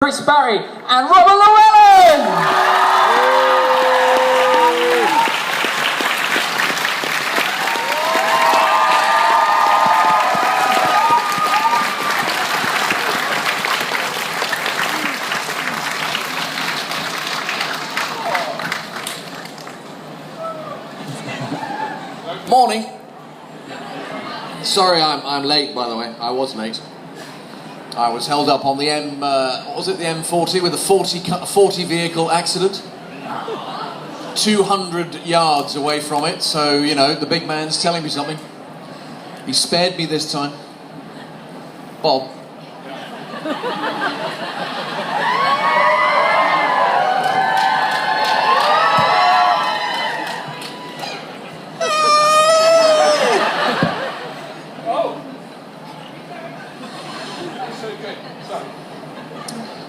Mr. Barrie and Robert Llwellyn! Morning. Sorry, I'm late, by the way. I was late. I was held up on the what was it, the M40 with a 40 vehicle accident. 200 yards away from it, so, you know, the big man's telling me something. He spared me this time. Bob.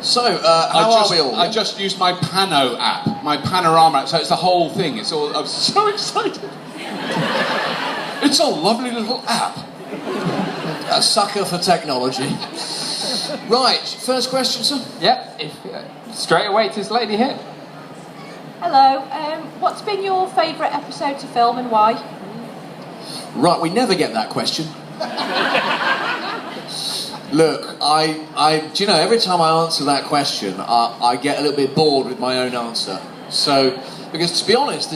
So, how are we all? I just used my Pano app, my Panorama app, so it's the whole thing. I was so excited. It's a lovely little app. A sucker for technology. Right, first question, sir? Yep, straight away to this lady here. Hello, what's been your favourite episode to film and why? Right, we never get that question. Look, do you know, every time I answer that question, I get a little bit bored with my own answer. So, because to be honest,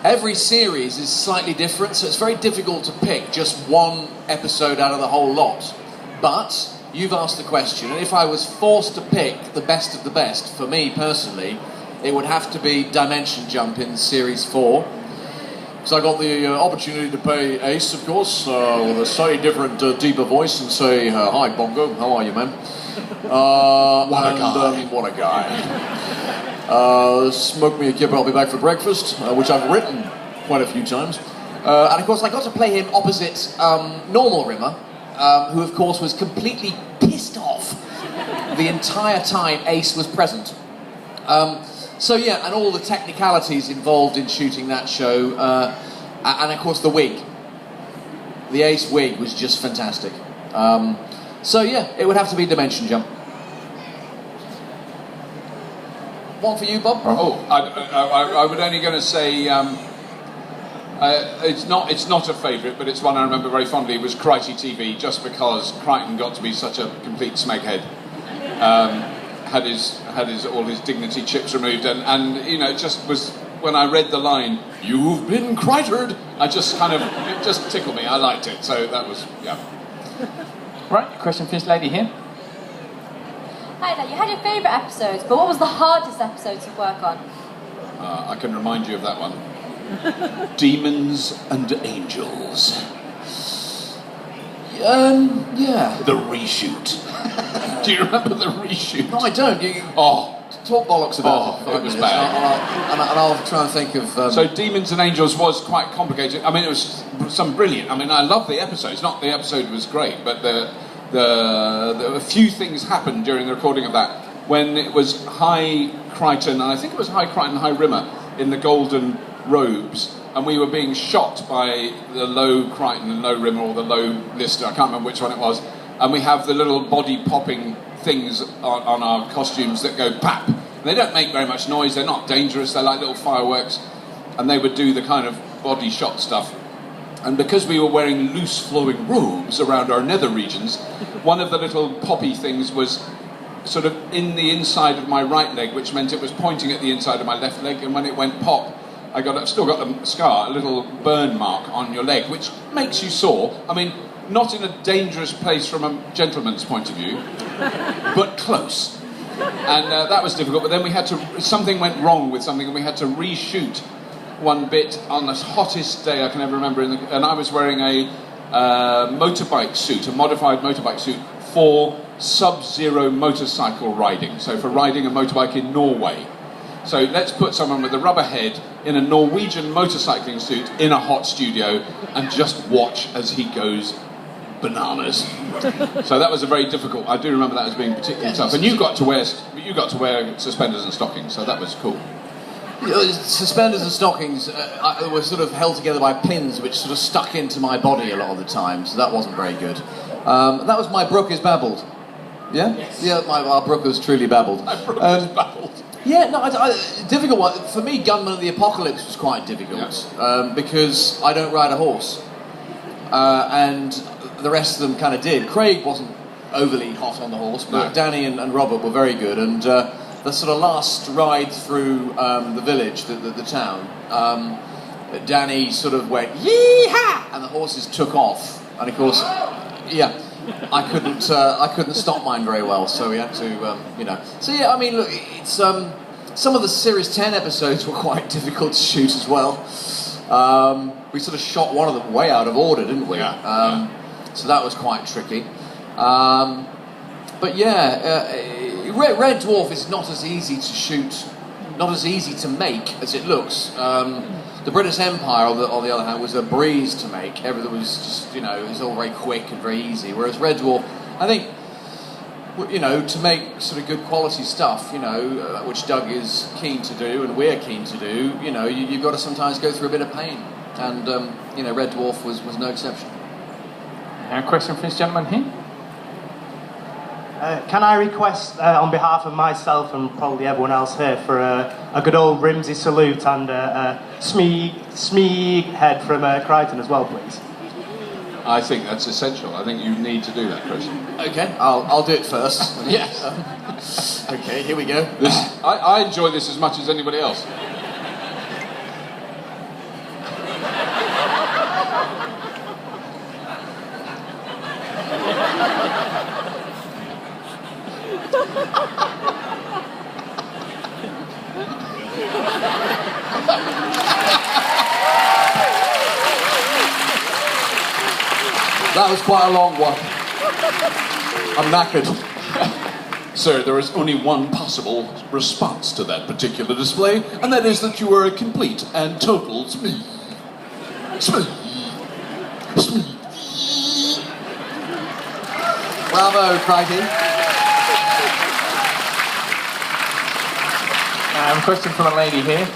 every series is slightly different, so it's very difficult to pick just one episode out of the whole lot. But you've asked the question, and if I was forced to pick the best of the best, for me personally, it would have to be Dimension Jump in Series 4. So I got the opportunity to play Ace, of course, with a slightly different, deeper voice, and say, "Hi, Bongo, how are you, man?" What a guy! What a guy! Smoke me a kip, I'll be back for breakfast, which I've written quite a few times. And of course, I got to play him opposite normal Rimmer, who, of course, was completely pissed off the entire time Ace was present. So yeah, and all the technicalities involved in shooting that show, and of course the wig. The Ace wig was just fantastic. So yeah, it would have to be Dimension Jump. One for you, Bob? Oh, I would only going to say it's not a favourite, but it's one I remember very fondly. It was Kryten TV, just because Kryten got to be such a complete smeghead. Had all his dignity chips removed, and you know, it just was, when I read the line, "You've been Krytered," it just tickled me. I liked it, so that was, yeah. Right, question for this lady here. Hi there, you had your favourite episodes, but what was the hardest episode to work on? I can remind you of that one. Demons and Angels. Yeah. The reshoot. Do you remember the reshoot? No, I don't. Talk bollocks about it. It was bad. And I'll try and think of... So Demons and Angels was quite complicated. I mean, it was some brilliant... I mean, I love the episodes. Not the episode was great, but a few things happened during the recording of that. When it was High Kryten, and I think it was High Kryten and High Rimmer in the golden robes, and we were being shot by the low Kryten and low Rimmer, or the low Lister, I can't remember which one it was, and we have the little body popping things on our costumes that go pap. They don't make very much noise, they're not dangerous, they're like little fireworks, and they would do the kind of body shot stuff. And because we were wearing loose flowing robes around our nether regions, one of the little poppy things was sort of in the inside of my right leg, which meant it was pointing at the inside of my left leg, and when it went pop, I've still got the scar, a little burn mark on your leg, which makes you sore. I mean, not in a dangerous place from a gentleman's point of view, but close. And that was difficult, but then something went wrong with something, and we had to reshoot one bit on the hottest day I can ever remember, and I was wearing a motorbike suit, a modified motorbike suit for sub-zero motorcycle riding, so for riding a motorbike in Norway. So let's put someone with a rubber head in a Norwegian motorcycling suit in a hot studio and just watch as he goes bananas. So that was a very difficult. I do remember that as being particularly tough. And you got to wear suspenders and stockings, so that was cool. Suspenders and stockings were sort of held together by pins, which sort of stuck into my body a lot of the time, so that wasn't very good. That was My Brook is Babbled. Yeah? Yes. Yeah, our Brooke has truly babbled. My brother's babbled. Yeah, no, difficult one. For me, Gunman of the Apocalypse was quite difficult because I don't ride a horse. And the rest of them kind of did. Craig wasn't overly hot on the horse, but Danny and Robert were very good. And the sort of last ride through the village, the town, Danny sort of went, yee-ha! And the horses took off. And of course, I couldn't stop mine very well, so we had to, So yeah, I mean, look, it's some of the Series 10 episodes were quite difficult to shoot as well. We sort of shot one of them way out of order, didn't we? So that was quite tricky. But yeah, Red Dwarf is not as easy to shoot, not as easy to make as it looks. The British Empire, on the other hand, was a breeze to make. Everything was just, it was all very quick and very easy. Whereas Red Dwarf, I think, to make sort of good quality stuff, which Doug is keen to do and we're keen to do, you've got to sometimes go through a bit of pain. And, Red Dwarf was no exception. A question for this gentleman here? Can I request, on behalf of myself and probably everyone else here, for a good old Rimsey salute and a Smee head from Kryten as well, please? I think that's essential. I think you need to do that, Chris. Okay, I'll do it first. Yes. Okay, here we go. I enjoy this as much as anybody else. That was quite a long one. I'm knackered. Sir, there is only one possible response to that particular display, and that is that you are a complete and total Smee. Bravo, Crikey. Question from a lady here.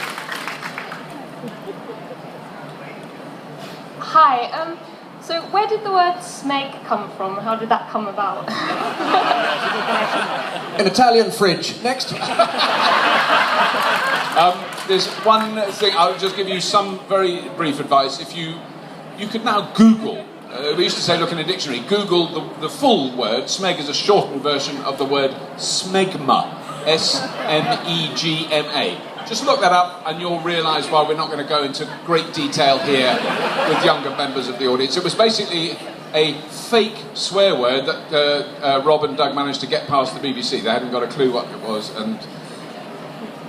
Hi, so where did the word smeg come from? How did that come about? An Italian fridge. Next. There's one thing, I'll just give you some very brief advice. If you could now Google, we used to say look in a dictionary, Google the full word. Smeg is a shortened version of the word smegma. S-M-E-G-M-A. Just look that up and you'll realise why we're not going to go into great detail here with younger members of the audience. It was basically a fake swear word that Rob and Doug managed to get past the BBC. They hadn't got a clue what it was, and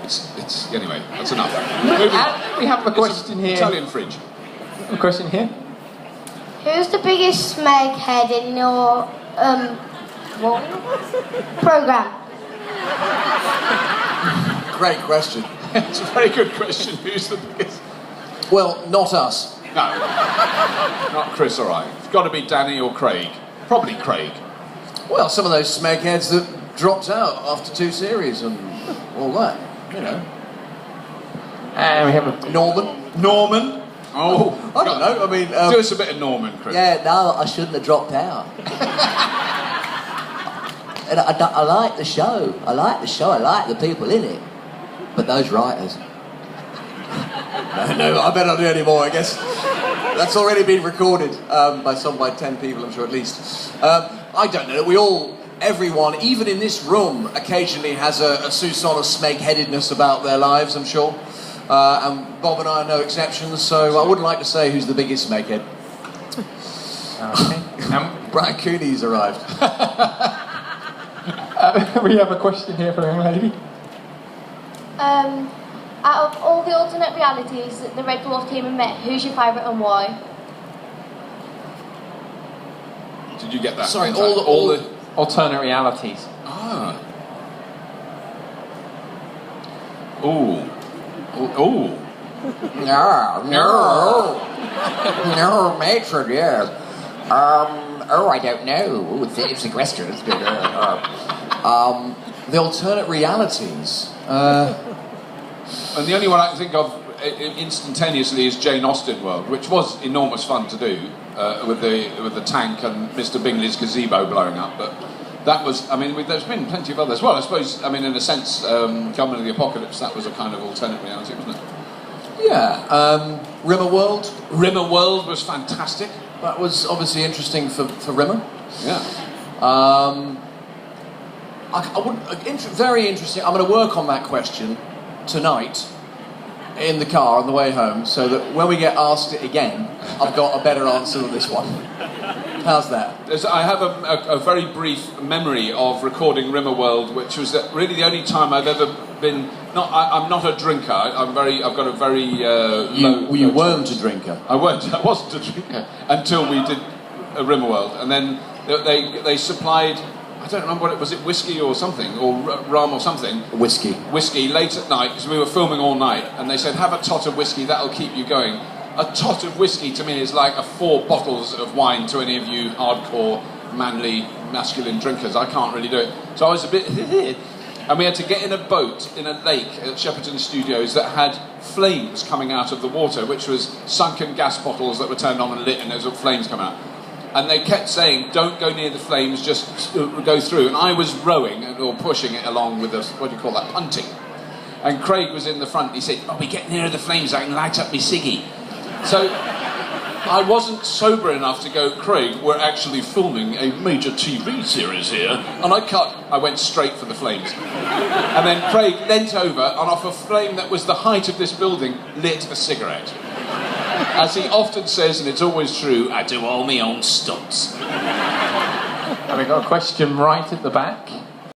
it's anyway, that's enough. We have a question here. Italian fridge. A question here. Who's the biggest smeg head in your program? Great question. It's a very good question. Who's the biggest? Well, not us. No, not Chris or I. It's got to be Danny or Craig. Probably Craig. Well, some of those smegheads that dropped out after 2 series and all that, And we have a Norman. Oh, I don't know. I mean, do us a bit of Norman, Chris. Yeah, no, I shouldn't have dropped out. And I like the show. I like the people in it. But those writers. no, I better not do any more, I guess. That's already been recorded by 10 people, I'm sure, at least. I don't know. Everyone, even in this room, occasionally has a soupçon of smeg-headedness about their lives, I'm sure. And Bob and I are no exceptions, so I wouldn't like to say who's the biggest smeg-head. Okay. Brian Cooney's arrived. We have a question here from a young lady. Out of all the alternate realities that the Red Dwarf team have met, who's your favourite and why? Did you get that? Sorry, all the Alternate realities. Ah. Ooh. No, matron, yeah. I don't know. It's a question. It's good. The alternate realities. And the only one I can think of instantaneously is Jane Austen World, which was enormous fun to do with the tank and Mr. Bingley's gazebo blowing up. But that was, I mean, there's been plenty of others. Well, I suppose, I mean, in a sense, Gunmen of the Apocalypse, that was a kind of alternate reality, wasn't it? Yeah. Rimmer World. Rimmer World was fantastic. That was obviously interesting for Rimmer. Yeah. Very interesting. I'm going to work on that question tonight in the car on the way home, so that when we get asked it again, I've got a better answer than this one. How's that? I have a very brief memory of recording Rimmer World, which was really the only time I've ever been. I'm not a drinker. I've got a very You weren't a drinker. I wasn't a drinker until we did a Rimmer World, and then they supplied. I don't remember what it was. It whiskey or something, or rum or something. Whiskey Late at night, because we were filming all night, and they said, have a tot of whiskey, that'll keep you going. A tot of whiskey to me is like 4 bottles of wine to any of you hardcore, manly, masculine drinkers. I can't really do it. So I was a bit... And we had to get in a boat in a lake at Shepperton Studios that had flames coming out of the water, which was sunken gas bottles that were turned on and lit, and there was flames coming out. And they kept saying, don't go near the flames, just go through. And I was rowing, or pushing it along with punting. And Craig was in the front, he said, oh, we get nearer the flames, I can light up my ciggy. So I wasn't sober enough to go, Craig, we're actually filming a major TV series here. And I went straight for the flames. And then Craig leant over, and off a flame that was the height of this building, lit a cigarette. As he often says, and it's always true, I do all my own stunts. And we got a question right at the back.